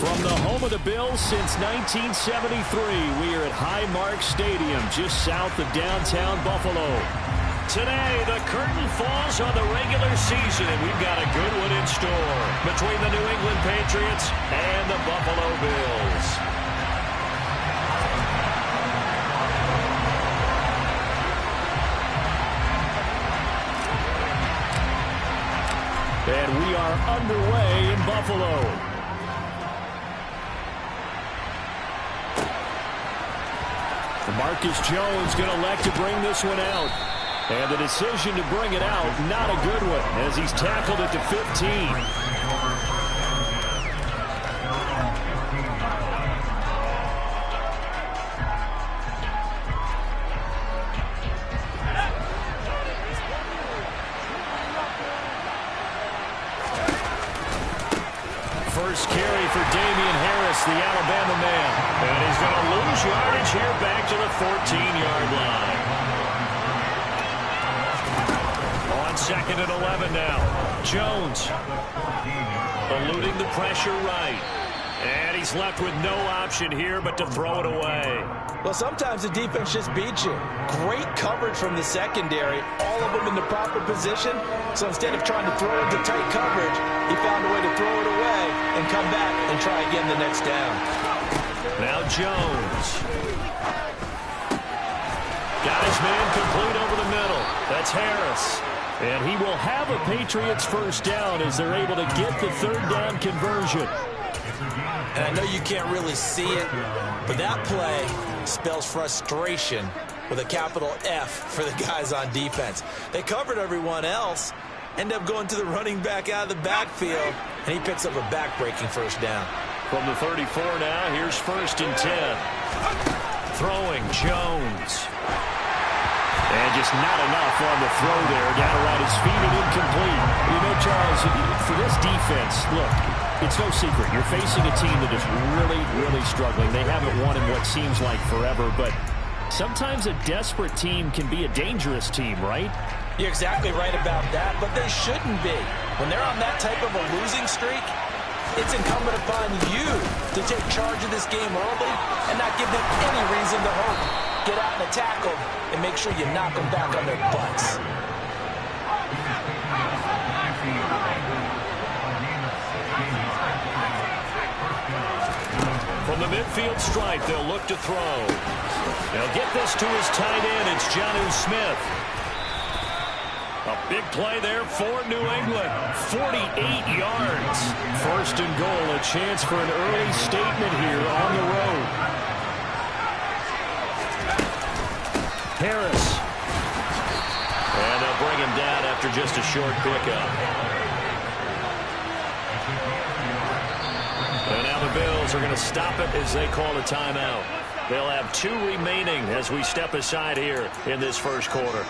From the home of the Bills since 1973, we are at Highmark Stadium, just south of downtown Buffalo. Today, the curtain falls on the regular season, and we've got a good one in store between the New England Patriots and the Buffalo Bills. And we are underway in Buffalo. Marcus Jones going to elect to bring this one out. And the decision to bring it out, not a good one, as he's tackled at the 15. First carry for Damian Harris, the Alabama man. And he's going to lose yardage here back to the 14-yard line. On 2nd and 11 now. Jones eluding the pressure right. And he's left with no option here but to throw it away. Well, sometimes the defense just beats you. Great coverage from the secondary. All of them in the proper position. So instead of trying to throw into tight coverage, he found a way to throw it away and come back and try again the next down. Now Jones. Got his man complete over the middle. That's Harris. And he will have a Patriots first down as they're able to get the third down conversion. And I know you can't really see it, but that play spells frustration with a capital F for the guys on defense. They covered everyone else, end up going to the running back out of the backfield, and he picks up a back-breaking first down. From the 34 now, here's 1st and 10. Throwing Jones. And just not enough on the throw there. Down around his feet and incomplete. You know, Charles, for this defense, look, it's no secret. You're facing a team that is really, really struggling. They haven't won in what seems like forever, but sometimes a desperate team can be a dangerous team, right? You're exactly right about that, but they shouldn't be. When they're on that type of a losing streak, it's incumbent upon you to take charge of this game early and not give them any reason to hope. Get out and tackle and make sure you knock them back on their butts. From the midfield stripe, they'll look to throw. They'll get this to his tight end. It's Jonnu Smith. A big play there for New England. 48 yards. 1st and goal, a chance for an early statement here on the road. Harris. And they'll bring him down after just a short pickup. And now the Bills are going to stop it as they call a timeout. They'll have 2 remaining as we step aside here in this first quarter.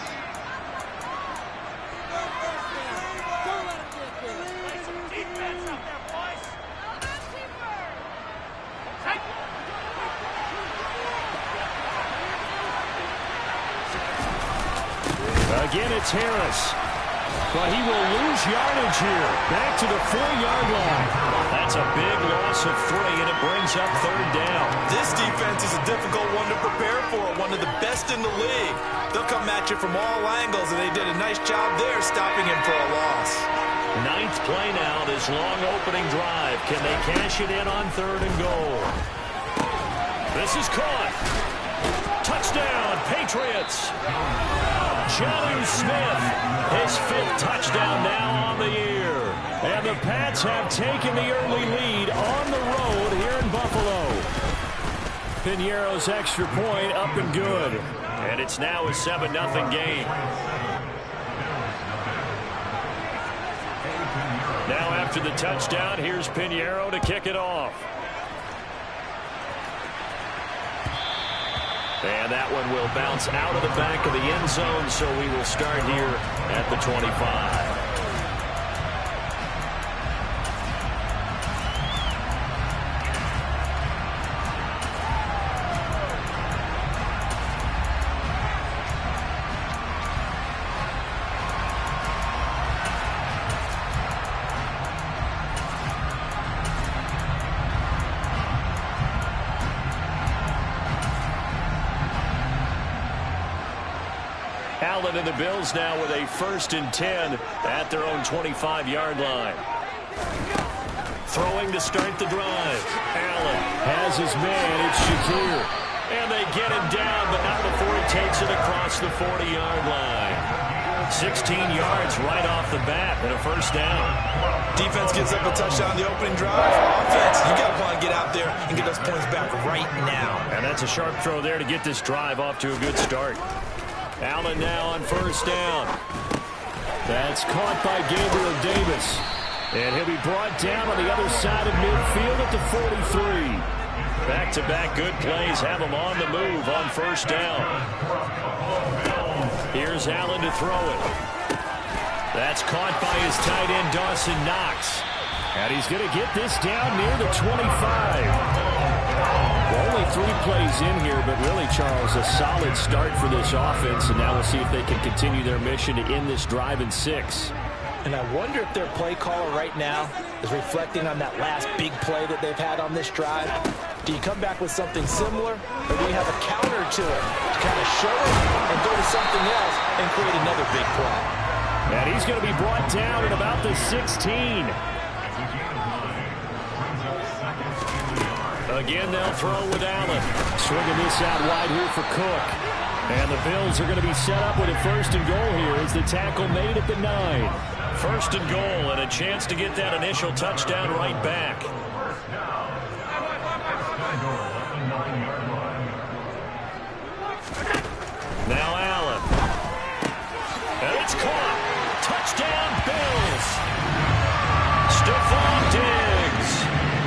Again, it's Harris. But he will lose yardage here. Back to the 4-yard line. That's a big loss of 3, and it brings up 3rd down. This defense is a difficult one to prepare for, one of the best in the league. They'll come at you from all angles, and they did a nice job there stopping him for a loss. 9th play now, this long opening drive. Can they cash it in on 3rd and goal? This is caught. Touchdown, Patriots. Jonnu Smith, his 5th touchdown now on the year. And the Pats have taken the early lead on the road here in Buffalo. Piñeiro's extra point up and good. And it's now a 7-0 game. Now after the touchdown, here's Piñeiro to kick it off. And that one will bounce out of the back of the end zone, so we will start here at the 25. Allen and the Bills now with a 1st and 10 at their own 25-yard line. Throwing to start the drive. Allen has his man. It's Shakir. And they get him down, but not before he takes it across the 40-yard line. 16 yards right off the bat and a 1st down. Defense gives up a touchdown the opening drive. Offense, you got to want to get out there and get those points back right now. And that's a sharp throw there to get this drive off to a good start. Allen now on 1st down. That's caught by Gabriel Davis. And he'll be brought down on the other side of midfield at the 43. Back-to-back good plays have him on the move on 1st down. Here's Allen to throw it. That's caught by his tight end, Dawson Knox. And he's going to get this down near the 25. Only 3 plays in here, but really, Charles, a solid start for this offense. And now we'll see if they can continue their mission to end this drive in 6. And I wonder if their play caller right now is reflecting on that last big play that they've had on this drive. Do you come back with something similar, or do you have a counter to it to kind of show it and go to something else and create another big play? And he's going to be brought down at about the 16. Again, they'll throw with Allen. Swinging this out wide here for Cook. And the Bills are going to be set up with a 1st and goal here as the tackle made at the 9. 1st and goal and a chance to get that initial touchdown right back. Now Allen. And it's caught. Touchdown, Bills. Stephon Diggs.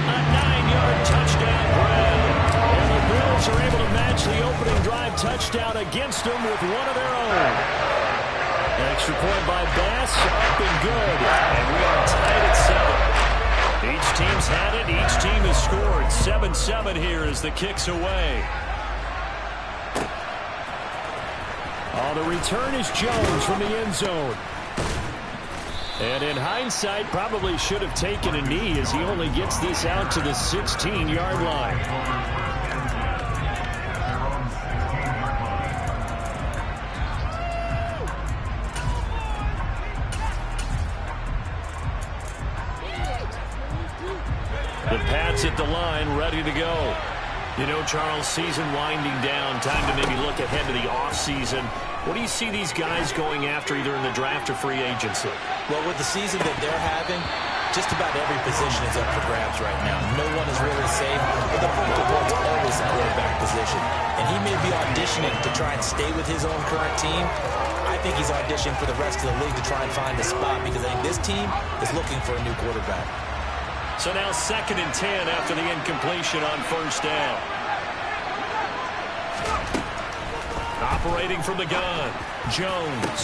A 9-yard touchdown grab. And the Bills are able to match the opening drive touchdown against them with one of their own. Extra point by Bass, up and good. And we are tied at 7. Each team's had it. Each team has scored. 7-7 here as the kick's away. Oh, the return is Jones from the end zone. And in hindsight, probably should have taken a knee as he only gets this out to the 16-yard line. The Pats at the line, ready to go. You know, Charles, season winding down, time to maybe look ahead to the offseason. What do you see these guys going after either in the draft or free agency? Well, with the season that they're having, just about every position is up for grabs right now. No one is really safe, but the focal point's always the quarterback position. And he may be auditioning to try and stay with his own current team. I think he's auditioning for the rest of the league to try and find a spot because I think this team is looking for a new quarterback. So now 2nd and 10 after the incompletion on 1st down. Operating from the gun, Jones.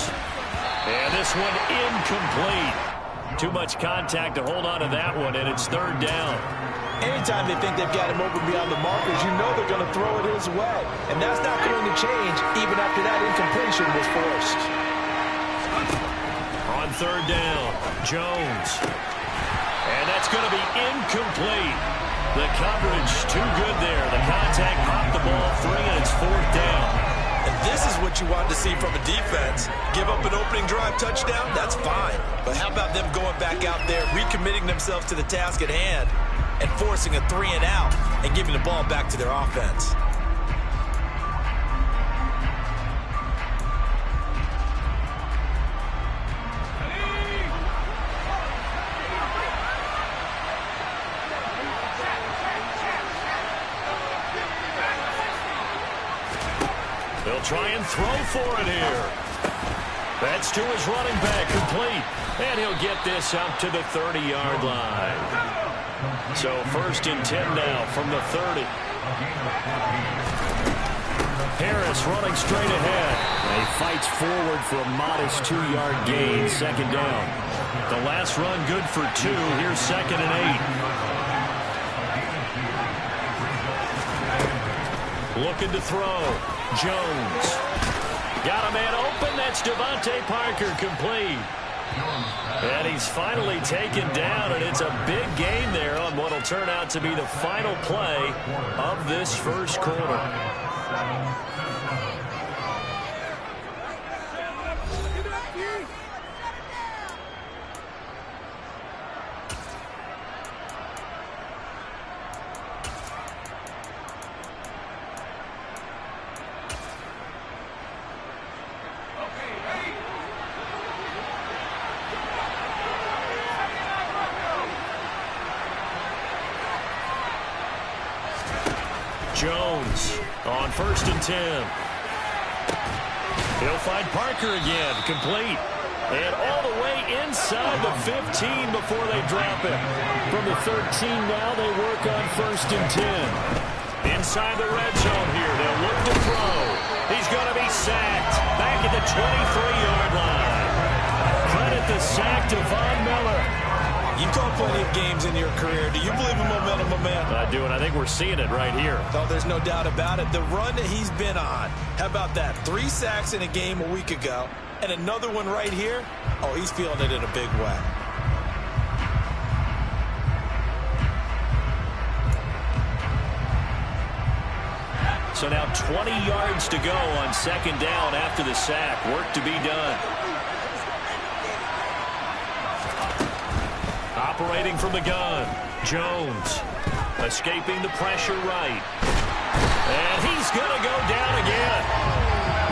And this one incomplete. Too much contact to hold on to that one, and it's 3rd down. Anytime they think they've got him open beyond the markers, you know they're going to throw it his way. And that's not going to change even after that incompletion was forced. On 3rd down, Jones. And that's going to be incomplete. The coverage too good there. The contact popped the ball free, and it's 4th down. And this is what you want to see from a defense. Give up an opening drive touchdown, that's fine. But how about them going back out there, recommitting themselves to the task at hand, and forcing a 3-and-out and giving the ball back to their offense? They'll try and throw for it here. That's to his running back, complete. And he'll get this out to the 30-yard line. So 1st and 10 now from the 30. Harris running straight ahead. And he fights forward for a modest 2-yard gain, 2nd down. The last run good for 2. Here's 2nd and 8. Looking to throw. Jones. Got a man open. That's Devontae Parker, complete. And he's finally taken down, and it's a big gain there on what will turn out to be the final play of this first quarter. Jones on 1st and 10. He'll find Parker again, complete. And all the way inside the 15 before they drop it. From the 13 now, they work on 1st and 10. Inside the red zone here, they'll look to throw. He's going to be sacked back at the 23-yard line. Credit the sack to Von Miller. You've called plenty of games in your career. Do you believe in momentum, my man? I do, and I think we're seeing it right here. Oh, there's no doubt about it. The run that he's been on. How about that? 3 sacks in a game a week ago, and another one right here. Oh, he's feeling it in a big way. So now 20 yards to go on 2nd down after the sack. Work to be done. Operating from the gun, Jones escaping the pressure right. And he's going to go down again.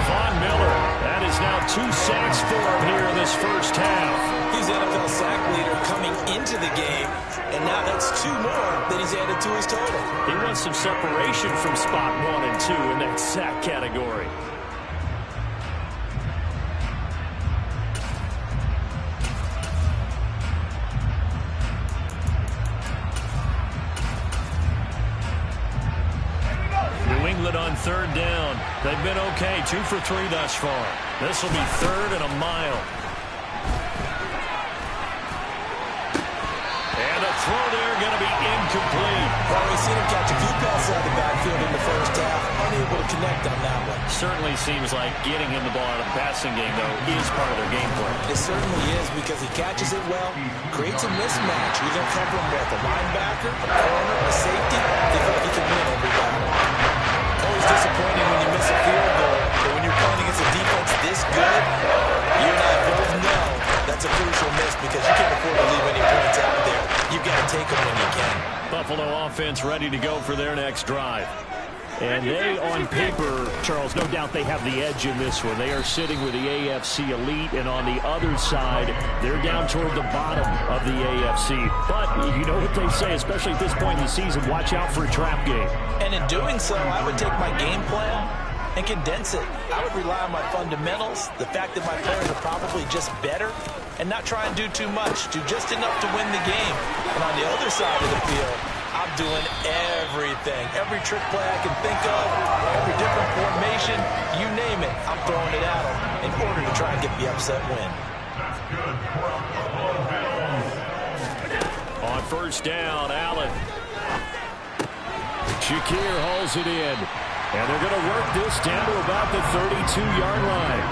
Von Miller, that is now 2 sacks for him here in this first half. He's NFL sack leader coming into the game, and now that's 2 more that he's added to his total. He wants some separation from spot 1 and 2 in that sack category. On 3rd down. They've been okay. 2 for 3 thus far. This will be 3rd and a mile. And a throw there going to be incomplete. Well, we've seen him catch a few passes out of the backfield in the first half. Unable to connect on that one. Certainly seems like getting him the ball out of the passing game, though, is part of their game plan. It certainly is because he catches it well, creates a mismatch. You're going to cover him with a linebacker, a corner, a safety. They feel like he can win every battle. Always disappointing when you miss a field goal, but when you're playing against a defense this good, you and I both know that's a crucial miss because you can't afford to leave any points out there. You've got to take them when you can. Buffalo offense ready to go for their next drive. And they, on paper, Charles, no doubt they have the edge in this one. They are sitting with the AFC elite, and on the other side, they're down toward the bottom of the AFC. But you know what they say, especially at this point in the season, watch out for a trap game. And in doing so, I would take my game plan and condense it. I would rely on my fundamentals, the fact that my players are probably just better, and not try and do too much, do just enough to win the game. And on the other side of the field, I'm doing everything. Every trick play I can think of, every different formation, you name it, I'm throwing it at them in order to try and get the upset win. On 1st down, Allen. Shakir hauls it in. And they're going to work this down to about the 32-yard line.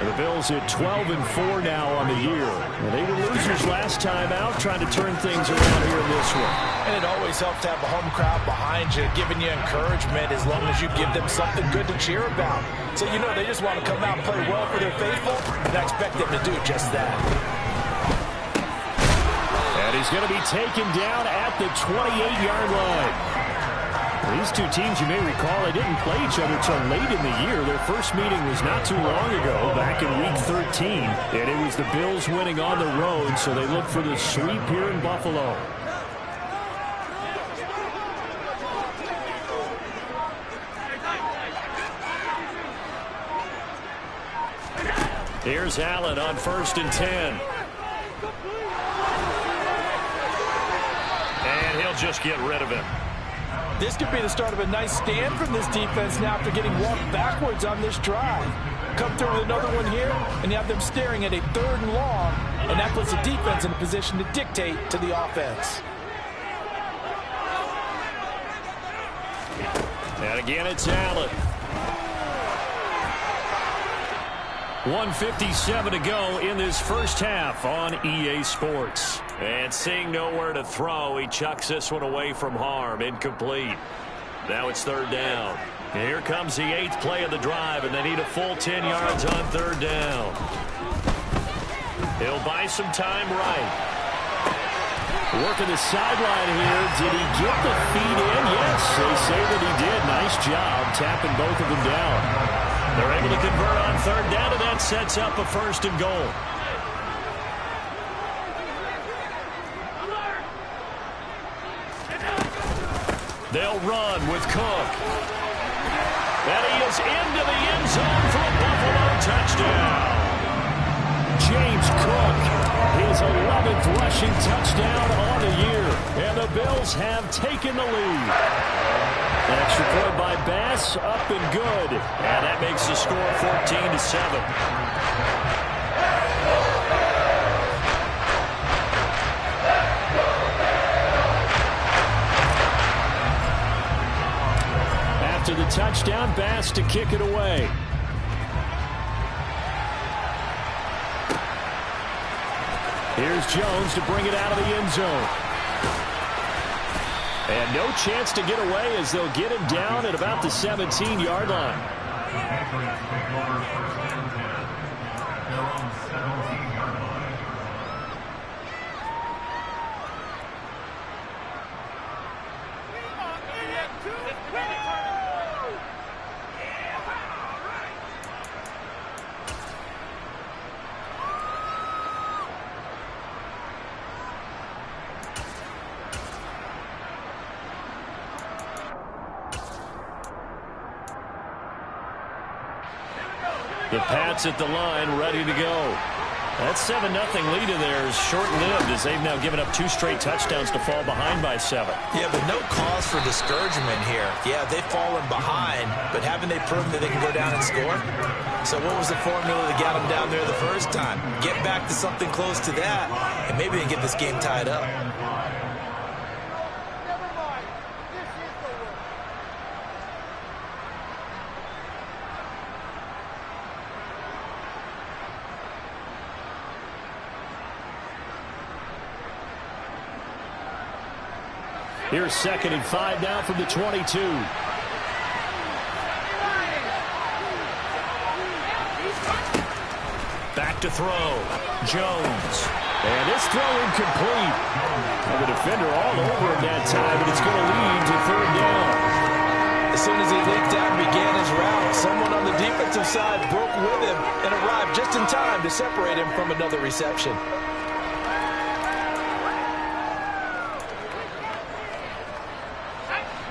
The Bills at 12-4 now on the year. And they were losers last time out, trying to turn things around here in this one. And it always helps to have a home crowd behind you, giving you encouragement as long as you give them something good to cheer about. So you know they just want to come out and play well for their faithful, and I expect them to do just that. And he's going to be taken down at the 28-yard line. These two teams, you may recall, they didn't play each other till late in the year. Their first meeting was not too long ago, back in Week 13. And it was the Bills winning on the road, so they look for the sweep here in Buffalo. Here's Allen on 1st and 10. And he'll just get rid of him. This could be the start of a nice stand from this defense now after getting walked backwards on this drive. Come through with another one here, and you have them staring at a 3rd and long, and that puts the defense in a position to dictate to the offense. And again, it's Allen. 1:57 to go in this first half on EA Sports. And seeing nowhere to throw, he chucks this one away from harm. Incomplete. Now it's 3rd down. And here comes the 8th play of the drive, and they need a full 10 yards on 3rd down. He'll buy some time right. Working the sideline here. Did he get the feet in? Yes, they say that he did. Nice job tapping both of them down. They're able to convert on 3rd down, and that sets up a 1st and goal. They'll run with Cook. And he is into the end zone for a Buffalo touchdown. James Cook, his 11th rushing touchdown on the year. And the Bills have taken the lead. Extra point by Bass, up and good. And that makes the score 14-7. After the touchdown, Bass to kick it away. Here's Jones to bring it out of the end zone. And no chance to get away as they'll get him down at about the 17-yard line. The Pats at the line, ready to go. That 7-0 lead of theirs short-lived as they've now given up 2 straight touchdowns to fall behind by 7. Yeah, but no cause for discouragement here. Yeah, they've fallen behind, but haven't they proven that they can go down and score? So what was the formula that got them down there the first time? Get back to something close to that, and maybe they can get this game tied up. Here's 2nd and 5 now from the 22. Back to throw. Jones. And this throw incomplete. And the defender all over him that time, but it's going to lead to 3rd down. As soon as he leaped out and began his route, someone on the defensive side broke with him and arrived just in time to separate him from another reception.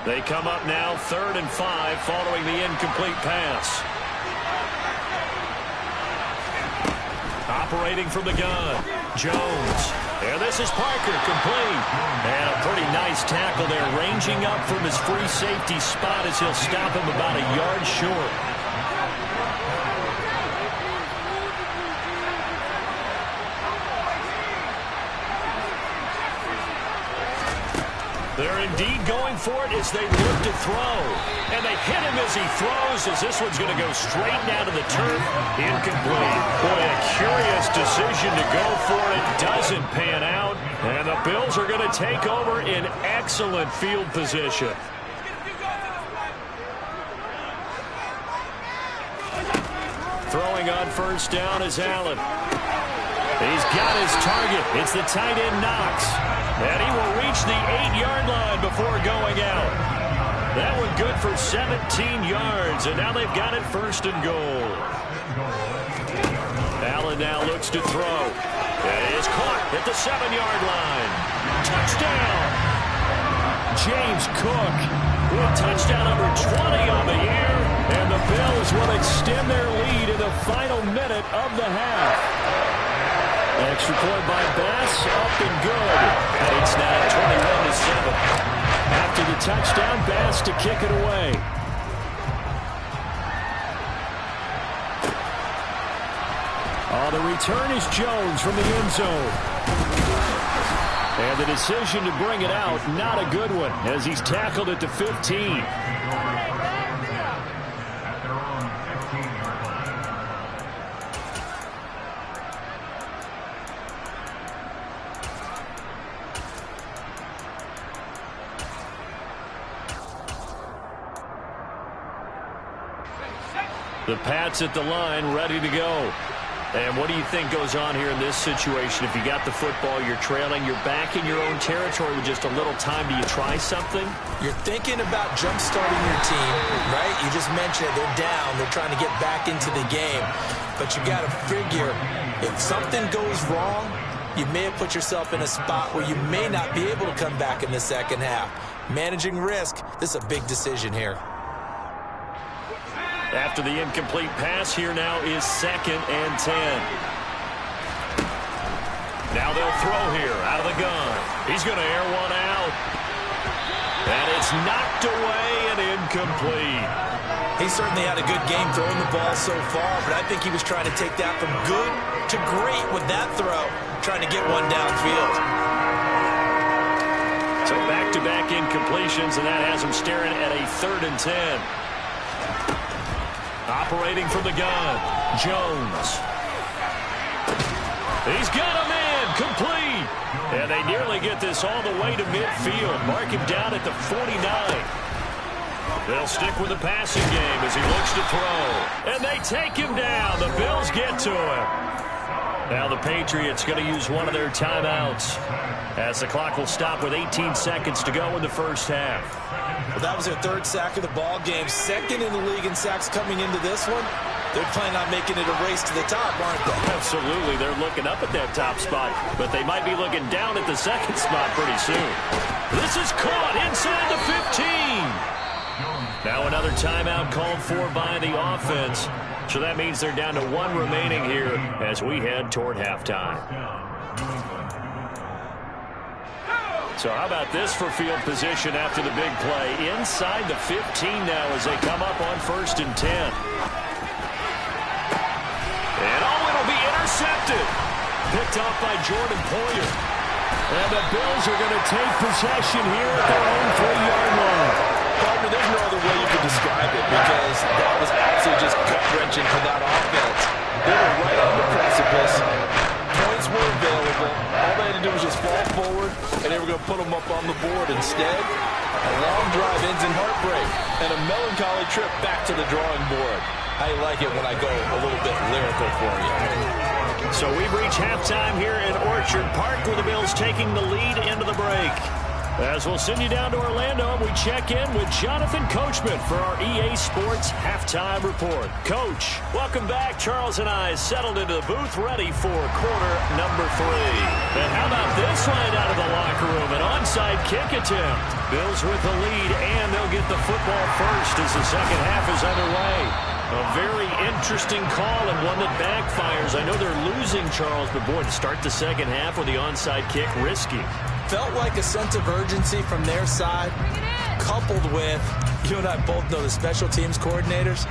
They come up now 3rd and 5 following the incomplete pass. Operating from the gun, Jones. And this is Parker, complete. And a pretty nice tackle there, ranging up from his free safety spot as he'll stop him about a yard short. They're indeed going for it as they look to throw. And they hit him as he throws, as this one's going to go straight down to the turf. Incomplete. Boy, a curious decision to go for it. Doesn't pan out. And the Bills are going to take over in excellent field position. Throwing on 1st down is Allen. He's got his target. It's the tight end Knox. And he will reach the 8-yard line before going out. That one good for 17 yards. And now they've got it 1st and goal. Allen now looks to throw. And is caught at the 7-yard line. Touchdown. James Cook with touchdown number 20 on the year. And the Bills will extend their lead in the final minute of the half. Extra point by Bass, up and good. And it's now 21-7. After the touchdown, Bass to kick it away. The return is Jones from the end zone. And the decision to bring it out, not a good one, as he's tackled at the 15. The Pats at the line, ready to go. And what do you think goes on here in this situation? If you got the football, you're trailing, you're back in your own territory with just a little time. Do you try something? You're thinking about jump-starting your team, right? You just mentioned it. They're down. They're trying to get back into the game. But you got to figure, if something goes wrong, you may have put yourself in a spot where you may not be able to come back in the second half. managing risk. This is a big decision here. After the incomplete pass, here now is 2nd and 10. Now they'll throw here out of the gun. He's going to air one out. And it's knocked away and incomplete. He certainly had a good game throwing the ball so far, but I think he was trying to take that from good to great with that throw, trying to get one downfield. So back-to-back incompletions, and that has him staring at a 3rd and 10. Operating from the gun, Jones. He's got a man, complete. And they nearly get this all the way to midfield. Mark him down at the 49. They'll stick with the passing game as he looks to throw. And they take him down. The Bills get to him. Now the Patriots going to use one of their timeouts as the clock will stop with 18 seconds to go in the first half. Well, that was their 3rd sack of the ball game. 2nd in the league in sacks coming into this one. They're planning on making it a race to the top, aren't they? Absolutely. They're looking up at that top spot, but they might be looking down at the 2nd spot pretty soon. This is caught inside the 15. Now another timeout called for by the offense. So that means they're down to 1 remaining here as we head toward halftime. So how about this for field position after the big play? Inside the 15 now as they come up on 1st and 10. And it'll be intercepted. Picked off by Jordan Poyer. And the Bills are going to take possession here at their own 3-yard line. Partner, there's no other way you could describe it because that was absolutely just gut-wrenching for that offense. They were right on the precipice. Points were available. All they had to do was just fall forward, and they were going to put them up on the board. Instead, a long drive ends in heartbreak and a melancholy trip back to the drawing board. How you like it when I go a little bit lyrical for you? So we've reached halftime here in Orchard Park with the Bills taking the lead into the break. As we'll send you down to Orlando, we check in with Jonathan Coachman for our EA Sports Halftime Report. Coach, welcome back. Charles and I settled into the booth ready for quarter number 3. And how about this line out of the locker room? An onside kick attempt. Bills with the lead, and they'll get the football first as the second half is underway. A very interesting call and one that backfires. I know they're losing, Charles, but boy, to start the second half with the onside kick, risky. Felt like a sense of urgency from their side, coupled with, you and I both know the special teams coordinators,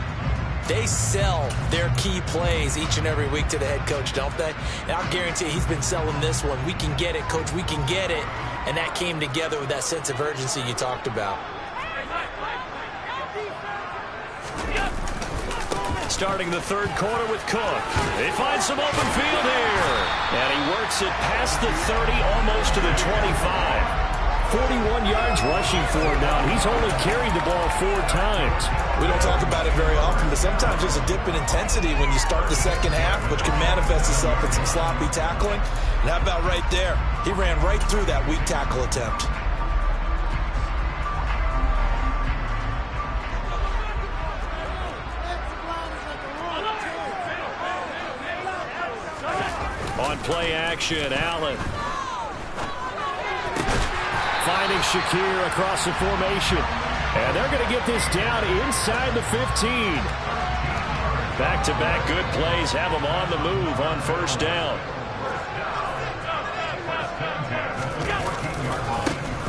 they sell their key plays each and every week to the head coach, don't they? And I'll guarantee you he's been selling this one. We can get it, coach, we can get it. And that came together with that sense of urgency you talked about. Starting the 3rd quarter with Cook. They find some open field here. And he works it past the 30, almost to the 25. 41 yards rushing for him now. He's only carried the ball 4 times. We don't talk about it very often, but sometimes there's a dip in intensity when you start the second half, which can manifest itself in some sloppy tackling. And how about right there? He ran right through that weak tackle attempt. On play action, Allen. Finding Shakir across the formation. And they're going to get this down inside the 15. Back-to-back good plays have them on the move on 1st down.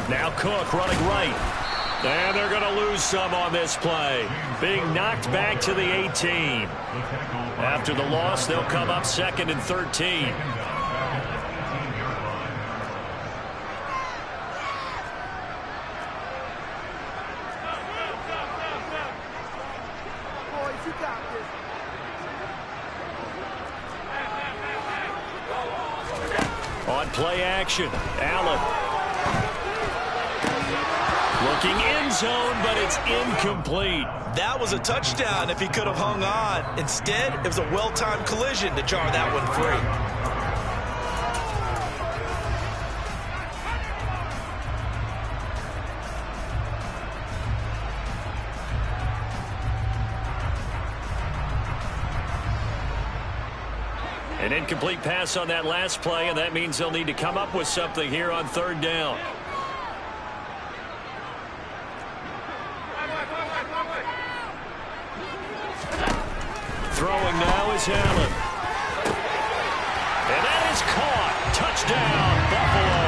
Now Cook running right. And they're going to lose some on this play. Being knocked back to the 18. After the loss, they'll come up 2nd and 13. On play action, Allen. Looking end zone, but it's incomplete. That was a touchdown if he could have hung on. Instead, it was a well-timed collision to jar that one free. An incomplete pass on that last play, and that means they'll need to come up with something here on 3rd down. is caught. Touchdown, Buffalo.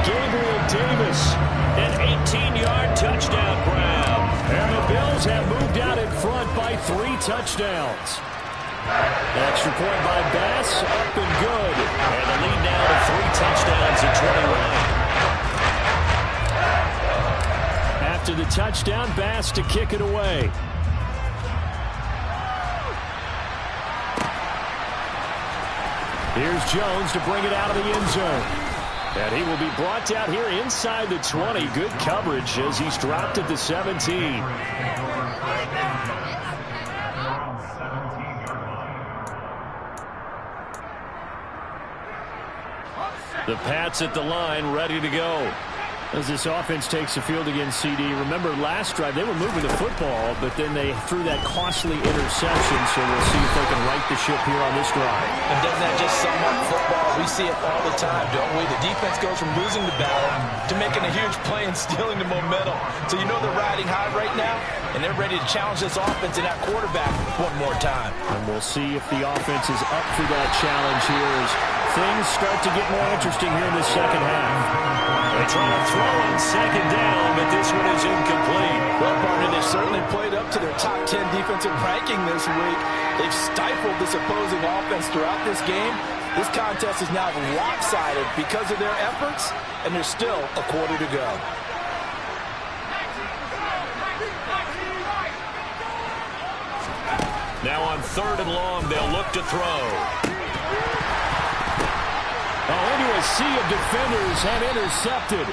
Gabriel Davis, an 18-yard touchdown grab. And the Bills have moved out in front by 3 touchdowns. Extra point by Bass, up and good. And the lead now to 3 touchdowns at 21. After the touchdown, Bass to kick it away. Here's Jones to bring it out of the end zone. And he will be brought down here inside the 20. Good coverage as he's dropped at the 17. The Pats at the line, ready to go. As this offense takes the field against CD. Remember, last drive, they were moving the football, but then they threw that costly interception, so we'll see if they can right the ship here on this drive. And doesn't that just sum up football? We see it all the time, don't we? The defense goes from losing the battle to making a huge play and stealing the momentum. So you know they're riding high right now, and they're ready to challenge this offense and that quarterback one more time. And we'll see if the offense is up for that challenge here as things start to get more interesting here in the second half. They try to throw on second down, but this one is incomplete. Well, partner, they've certainly played up to their top 10 defensive ranking this week. They've stifled this opposing offense throughout this game. This contest is now lopsided because of their efforts, and there's still a quarter to go. Now on 3rd and long, they'll look to throw. Into a sea of defenders and intercepted.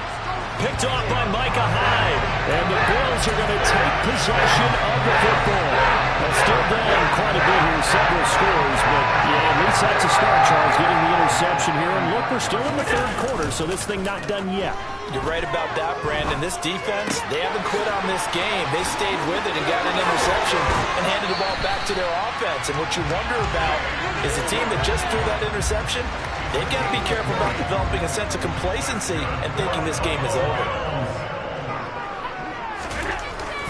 Picked off by Micah Hyde. And the Bills are going to take possession of the football. They're still down quite a bit here, several scores, but yeah, at least that's a start, Charles, getting the interception here. And look, we're still in the 3rd quarter, so this thing not done yet. You're right about that, Brandon. This defense, they haven't quit on this game. They stayed with it and got an interception and handed the ball back to their offense. And what you wonder about is the team that just threw that interception, they've got to be careful about developing a sense of complacency and thinking this game is over.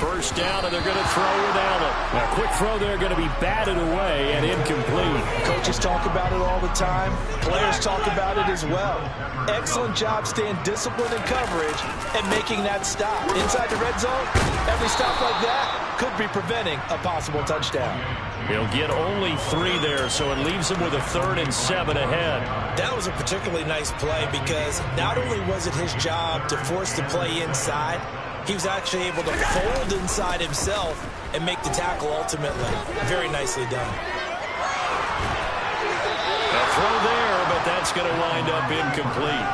First down, and they're going to throw with Allen. A quick throw there going to be batted away and incomplete. Coaches talk about it all the time. Players talk about it as well. Excellent job staying disciplined in coverage and making that stop. Inside the red zone, every stop like that could be preventing a possible touchdown. He'll get only 3 there, so it leaves him with a 3rd and 7 ahead. That was a particularly nice play because not only was it his job to force the play inside, he was actually able to fold inside himself and make the tackle ultimately. Very nicely done. A throw there, but that's going to wind up incomplete.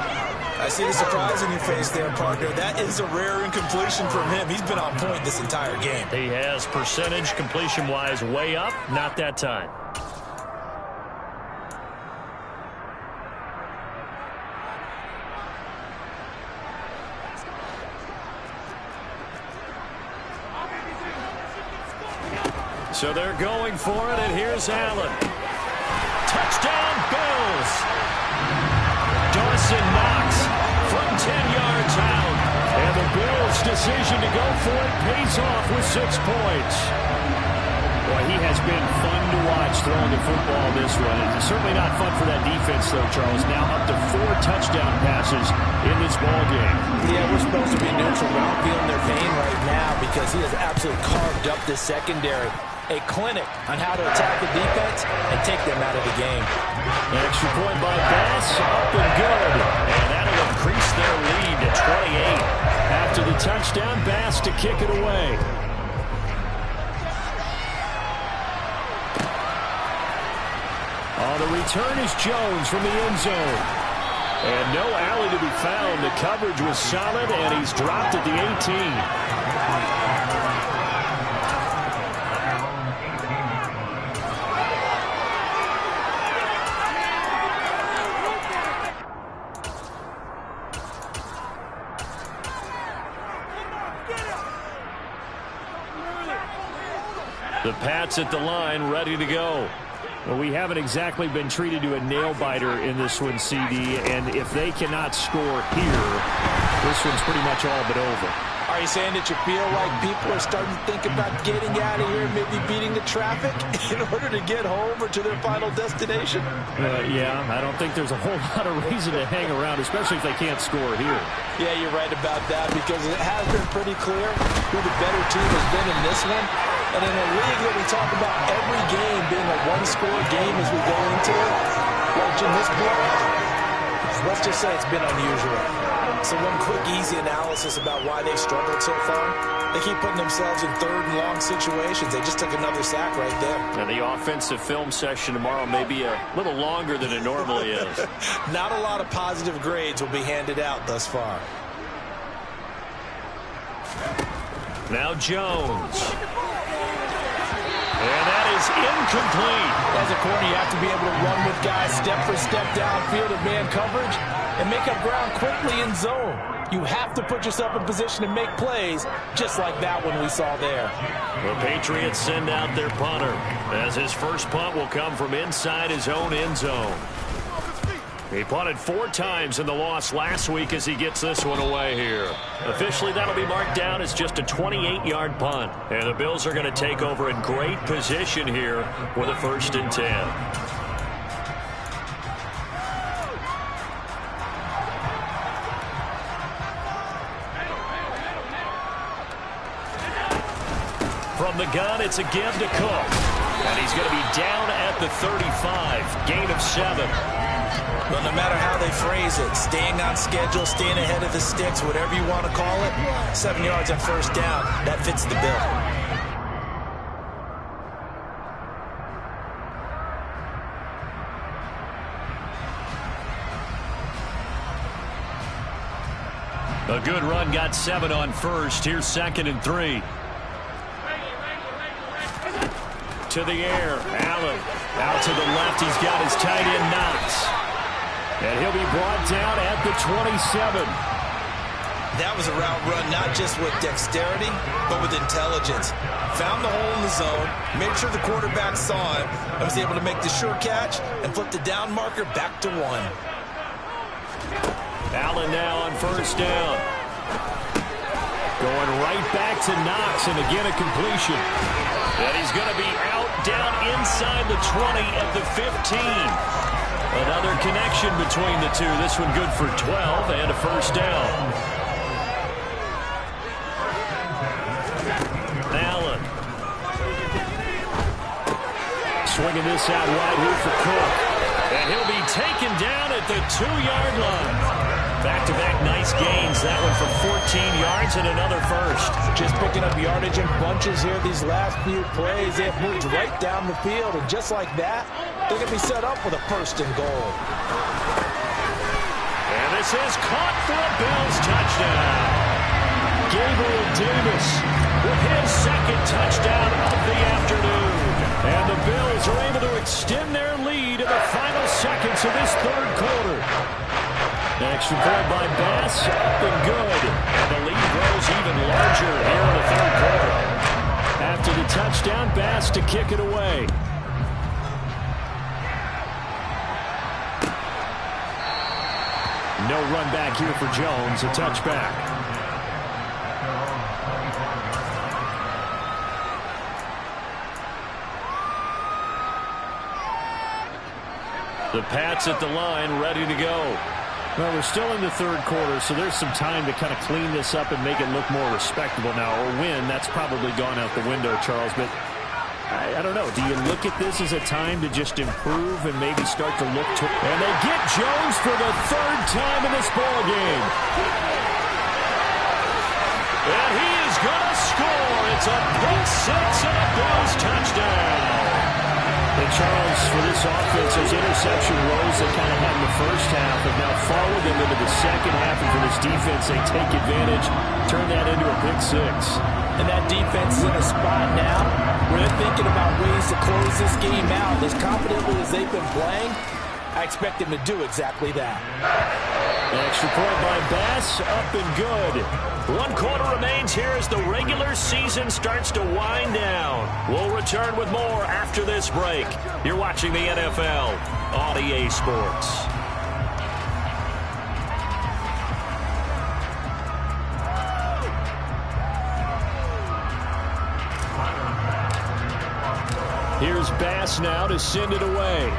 I see the surprise in your face there, partner. That is a rare incompletion from him. He's been on point this entire game. He has percentage completion-wise way up, not that time. So they're going for it, and here's Allen. Touchdown, Bills! Dawson Knox from 10 yards out. And the Bills' decision to go for it pays off with 6 points. Boy, he has been fun to watch throwing the football this one. It's certainly not fun for that defense, though, Charles. Now up to 4 touchdown passes in this ballgame. Yeah, we're supposed to be neutral, but I'm feeling their pain right now because he has absolutely carved up this secondary. A clinic on how to attack the defense and take them out of the game. Extra point by Bass, up and good. And that'll increase their lead to 28. After the touchdown, Bass to kick it away. On the return is Jones from the end zone. And no alley to be found. The coverage was solid, and he's dropped at the 18. The Pats at the line, ready to go. Well, we haven't exactly been treated to a nail-biter in this one, CD, and if they cannot score here, this one's pretty much all but over. Our Are you saying that you feel like people are starting to think about getting out of here, maybe beating the traffic in order to get home or to their final destination? Yeah, I don't think there's a whole lot of reason to hang around, especially if they can't score here. Yeah, you're right about that, because it has been pretty clear who the better team has been in this one. And in a league that we talk about every game being a one-score game as we go into it, watching this blowout, let's just say it's been unusual. So one quick, easy analysis about why they've struggled so far. They keep putting themselves in third and long situations. They just took another sack right there. And the offensive film session tomorrow may be a little longer than it normally is. Not a lot of positive grades will be handed out thus far. Now Jones. And that is incomplete. As a corner, you have to be able to run with guys step for step downfield in man coverage and make up ground quickly in zone. You have to put yourself in position to make plays, just like that one we saw there. The Patriots send out their punter, as his first punt will come from inside his own end zone. He punted 4 times in the loss last week as he gets this one away here. Officially, that'll be marked down as just a 28-yard punt. And the Bills are going to take over in great position here with a 1st and 10. From the gun, it's a give to Cook. And he's going to be down at the 35. Gain of 7. But no matter how they phrase it, staying on schedule, staying ahead of the sticks, whatever you want to call it, 7 yards on 1st down, that fits the bill. A good run got 7 on 1st. Here's 2nd and 3. To the air, Allen. Out to the left, he's got his tight end Knox. And he'll be brought down at the 27. That was a route run not just with dexterity, but with intelligence. Found the hole in the zone, made sure the quarterback saw him, and was able to make the sure catch and flip the down marker back to 1. Allen now on 1st down. Going right back to Knox, and again a completion. And he's going to be out down inside the 20 at the 15. Another connection between the two. This one good for 12 and a 1st down. Allen. Swinging this out wide here for Cook. And he'll be taken down at the 2-yard line. Back-to-back nice gains. That one for 14 yards and another 1st. Just picking up yardage in bunches here these last few plays. They have moved right down the field, and just like that, they're going to be set up with a 1st and goal. And this is caught for a Bills touchdown. Gabriel Davis with his 2nd touchdown of the afternoon. And the Bills are able to extend their lead in the final seconds of this 3rd quarter. Extra point by Bass, up and good. And the lead grows even larger here in the 3rd quarter. After the touchdown, Bass to kick it away. No run back here for Jones, a touchback. The Pats at the line, ready to go. Well, we're still in the 3rd quarter, so there's some time to kind of clean this up and make it look more respectable now. Or win, that's probably gone out the window, Charles. But I don't know. Do you look at this as a time to just improve and maybe start to look to... And they get Jones for the 3rd time in this ball game. And he is going to score. It's a pick 6 and a Bills touchdown. And Charles, for this offense, those interception woes they kind of had in the 1st half have now followed them into the 2nd half. And for this defense, they take advantage, turn that into a pick 6. And that defense is in a spot now where they're thinking about ways to close this game out. As confidently as they've been playing, I expect them to do exactly that. Extra point by Bass, up and good. 1 quarter remains here as the regular season starts to wind down. We'll return with more after this break. You're watching the NFL on EA Sports. Bass now to send it away.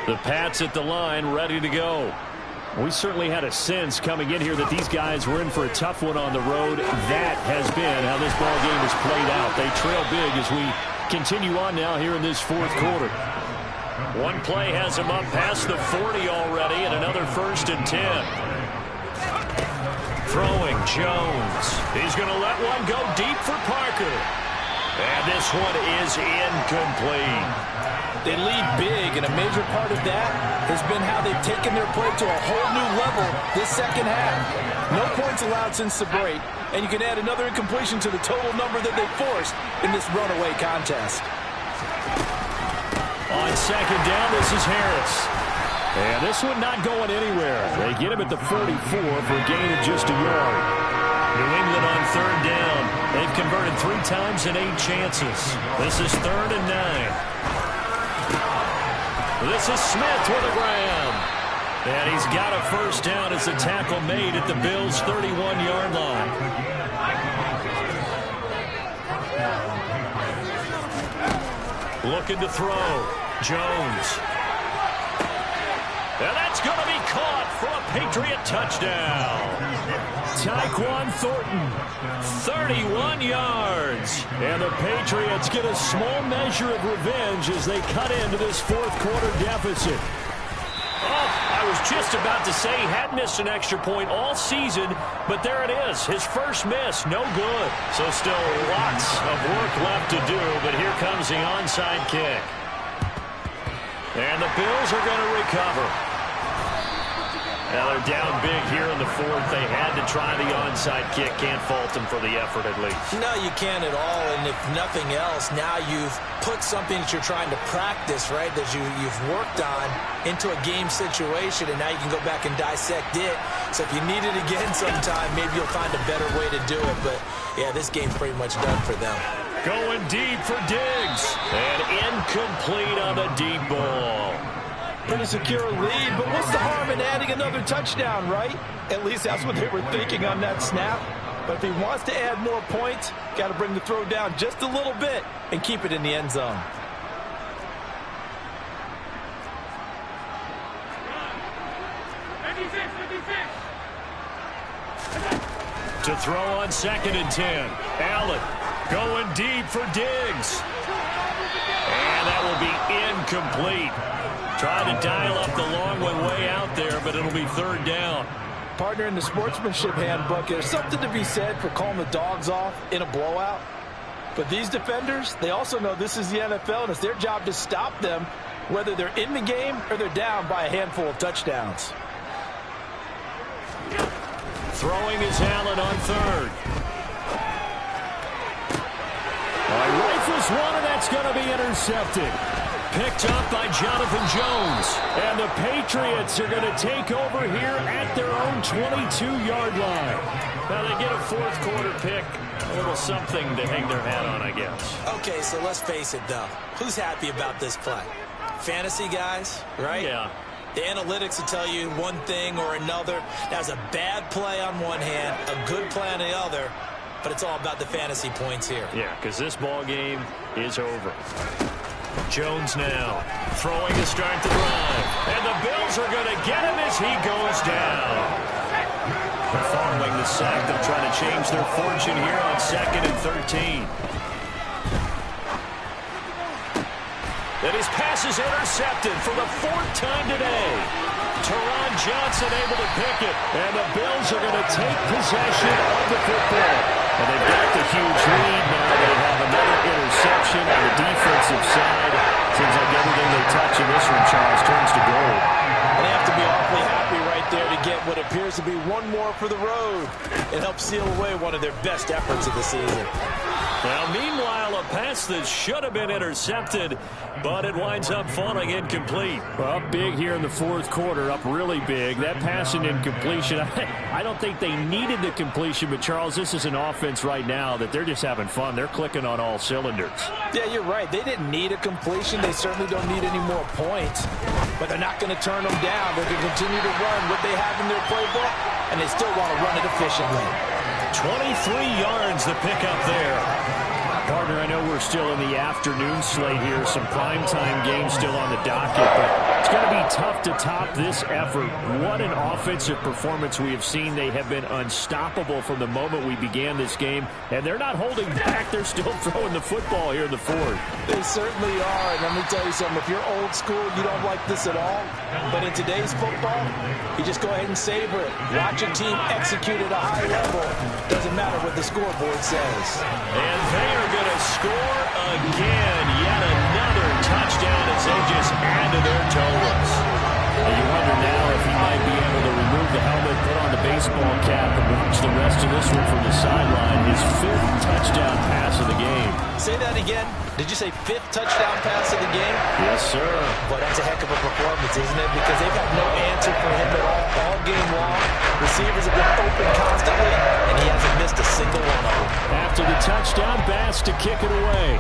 The Pats at the line, ready to go. We certainly had a sense coming in here that these guys were in for a tough one on the road. That has been how this ball game has played out. They trail big as we continue on now here in this fourth quarter. One play has them up past the 40 already, and another 1st and 10. Throwing Jones. He's going to let one go deep for Parker. And this one is incomplete. They lead big, and a major part of that has been how they've taken their play to a whole new level this second half. No points allowed since the break, and you can add another incompletion to the total number that they forced in this runaway contest. On second down, this is Harris. And this one not going anywhere. They get him at the 44 for a gain of just a yard. New England on third down. They've converted 3 times in 8 chances. This is 3rd and 9. This is Smith with a grab. And he's got a first down as the tackle made at the Bills' 31-yard line. Looking to throw. Jones. And that's going to be caught for a Patriot touchdown. Tyquan Thornton, 31 yards. And the Patriots get a small measure of revenge as they cut into this fourth quarter deficit. Oh, I was just about to say he had missed an extra point all season, but there it is. His first miss, no good. So still lots of work left to do, but here comes the onside kick. And the Bills are going to recover. Now they're down big here in the fourth. They had to try the onside kick. Can't fault them for the effort at least. No, you can't at all. And if nothing else, now you've put something that you're trying to practice, right, that you've worked on into a game situation, and now you can go back and dissect it. So if you need it again sometime, maybe you'll find a better way to do it. But, yeah, this game's pretty much done for them. Going deep for Diggs. And incomplete on the deep ball. Pretty secure lead, but what's the harm in adding another touchdown, right? At least that's what they were thinking on that snap. But if he wants to add more points, got to bring the throw down just a little bit and keep it in the end zone. To throw on 2nd and 10. Allen going deep for Diggs. And that will be incomplete. Trying to dial up the long one way out there, but it'll be 3rd down. Partner, in the sportsmanship handbook, there's something to be said for calling the dogs off in a blowout. But these defenders, they also know this is the NFL, and it's their job to stop them, whether they're in the game or they're down by a handful of touchdowns. Throwing is Allen on 3rd. Rifles one, and that's going to be intercepted. Picked up by Jonathan Jones. And the Patriots are going to take over here at their own 22-yard line. Now they get a fourth quarter pick. A little something to hang their hat on, I guess. Okay, so let's face it, though. Who's happy about this play? Fantasy guys, right? Yeah. The analytics will tell you one thing or another. That's a bad play on one hand, a good play on the other. But it's all about the fantasy points here. Yeah, because this ball game is over. Jones now throwing to start the drive. And the Bills are going to get him as he goes down. Following the sack, they'll try to change their fortune here on 2nd and 13. And his pass is intercepted for the 4th time today. Teron Johnson able to pick it. And the Bills are going to take possession of the football. And they've got the huge lead now. They have another interception on the defensive side. Seems like everything they touch in this one, Charles, turns to gold. They have to be awfully happy right there to get what appears to be one more for the road. It helps seal away one of their best efforts of the season. Well, meanwhile, a pass that should have been intercepted, but it winds up falling incomplete. Well, up big here in the fourth quarter, up really big. That passing incompletion, I don't think they needed the completion, but, Charles, this is an offense right now that they're just having fun. They're clicking on all cylinders. Yeah, you're right. They didn't need a completion. They certainly don't need any more points, but they're not going to turn them down. They're going to continue to run what they have in their playbook, and they still want to run it efficiently. 23 yards the pick up there. Partner, I know we're still in the afternoon slate here. Some primetime games still on the docket, but it's going to be tough to top this effort. What an offensive performance we have seen. They have been unstoppable from the moment we began this game, and they're not holding back. They're still throwing the football here in the fourth. They certainly are, and let me tell you something. If you're old school, you don't like this at all, but in today's football, you just go ahead and savor it. Watch a team execute at a high level. Doesn't matter what the scoreboard says. And they are going to score again. Yet another touchdown as they just add to their totals. And you wonder now if he might be able to remove the helmet, put on the baseball cap, and watch the rest of this one from the sideline. His fifth touchdown pass of the game. Say that again. Did you say fifth touchdown pass of the game? Yes, sir. Well, that's a heck of a performance, isn't it? Because they've had no answer for him at all game long. Receivers have been open constantly, and he hasn't missed a single one of them. After the touchdown, Bass to kick it away.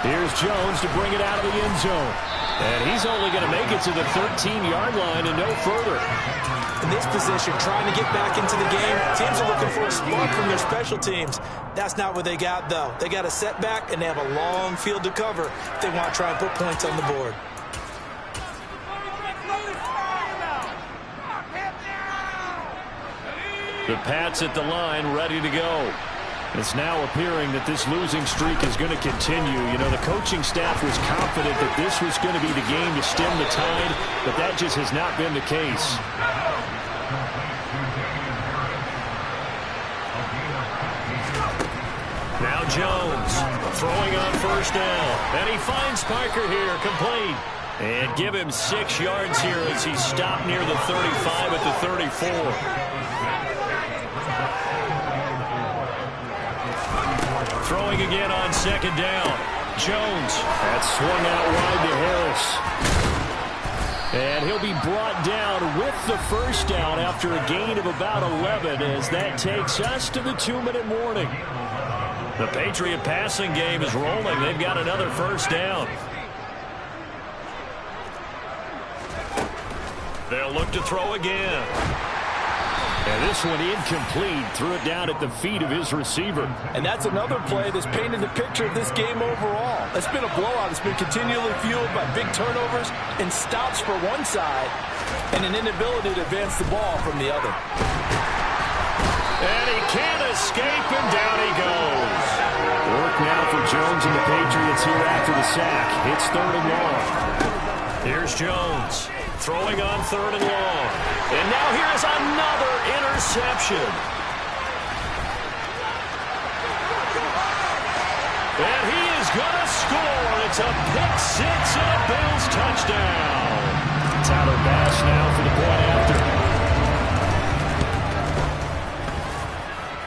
Here's Jones to bring it out of the end zone. And he's only going to make it to the 13-yard line and no further. In this position, trying to get back into the game, teams are looking for a spark from their special teams. That's not what they got, though. They got a setback, and they have a long field to cover if they want to try and put points on the board. The Pats at the line, ready to go. It's now appearing that this losing streak is going to continue. You know, the coaching staff was confident that this was going to be the game to stem the tide, but that just has not been the case. Now Jones throwing on first down. And he finds Parker here, complete. And give him 6 yards here as he stopped near the 35 at the 34. Throwing again on second down. Jones. That swung out wide to Harris. And he'll be brought down with the first down after a gain of about 11 as that takes us to the 2-minute warning. The Patriot passing game is rolling. They've got another first down. They'll look to throw again. And this one incomplete. Threw it down at the feet of his receiver. And that's another play that's painted the picture of this game overall. It's been a blowout. It's been continually fueled by big turnovers and stops for one side and an inability to advance the ball from the other. And he can't escape, and down he goes. Work now for Jones and the Patriots here after the sack. It's 3rd and long. Here's Jones throwing on 3rd and long. And now here's another interception. And he is going to score. It's a pick 6 and a Bills touchdown. Tyler Bass now for the point after.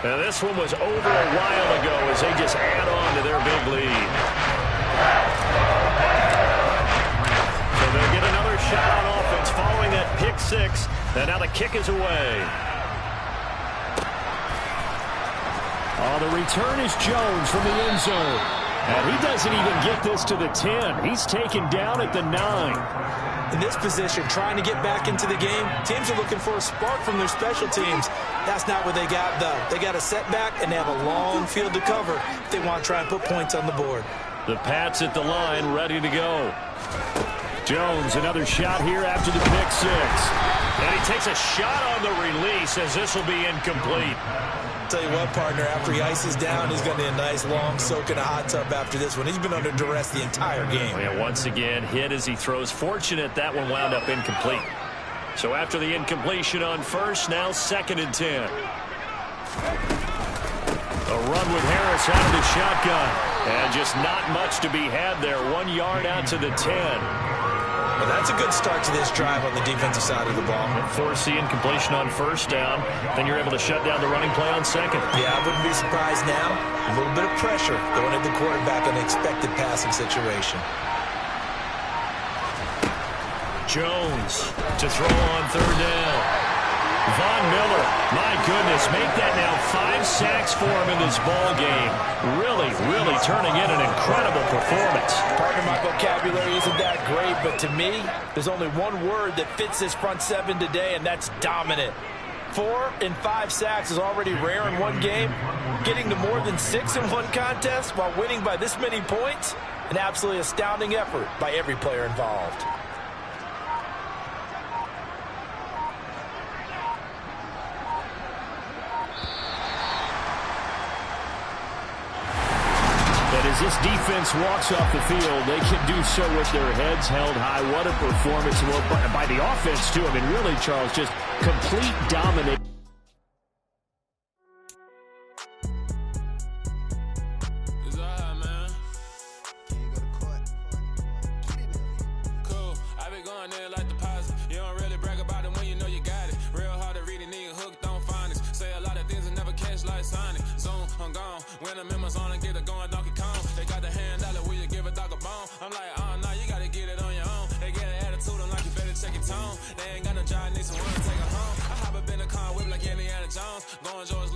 Now this one was over a while ago as they just add on to their big lead. So they'll get another shot on offense following that pick 6. And now the kick is away. The return is Jones from the end zone. And he doesn't even get this to the 10. He's taken down at the 9. In this position, trying to get back into the game, teams are looking for a spark from their special teams. That's not what they got, though. They got a setback, and they have a long field to cover if they want to try and put points on the board. The Pats at the line, ready to go. Jones, another shot here after the pick 6. And he takes a shot on the release as this will be incomplete. Tell you what, partner, after he ices down, he's going to need a nice long soak in a hot tub after this one. He's been under duress the entire game. Oh, yeah, once again, hit as he throws. Fortunate that one wound up incomplete. So after the incompletion on first, now 2nd and 10. A run with Harris out of the shotgun. And just not much to be had there. 1 yard out to the 10. Well, that's a good start to this drive on the defensive side of the ball. Forcing completion on first down. Then you're able to shut down the running play on second. Yeah, I wouldn't be surprised now. A little bit of pressure going at the quarterback in an expected passing situation. Jones to throw on third down. Von Miller, my goodness, make that now 5 sacks for him in this ball game. Really, really turning in an incredible performance. Partner, my vocabulary isn't that great, but to me, there's only one word that fits this front seven today, and that's dominant. 4 and 5 sacks is already rare in one game. Getting to more than 6 in one contest while winning by this many points, an absolutely astounding effort by every player involved. As this defense walks off the field, they can do so with their heads held high. What a performance by the offense, too. I mean, really, Charles, just complete domination. When the members on and get it going Donkey Kong, they got the hand out, will you give a dog a bone? I'm like, oh no, you gotta get it on your own. They get an attitude, I'm like, you better check your tone. They ain't got no job, need someone to take it home. I hop up in the car, whip like Indiana Jones, going George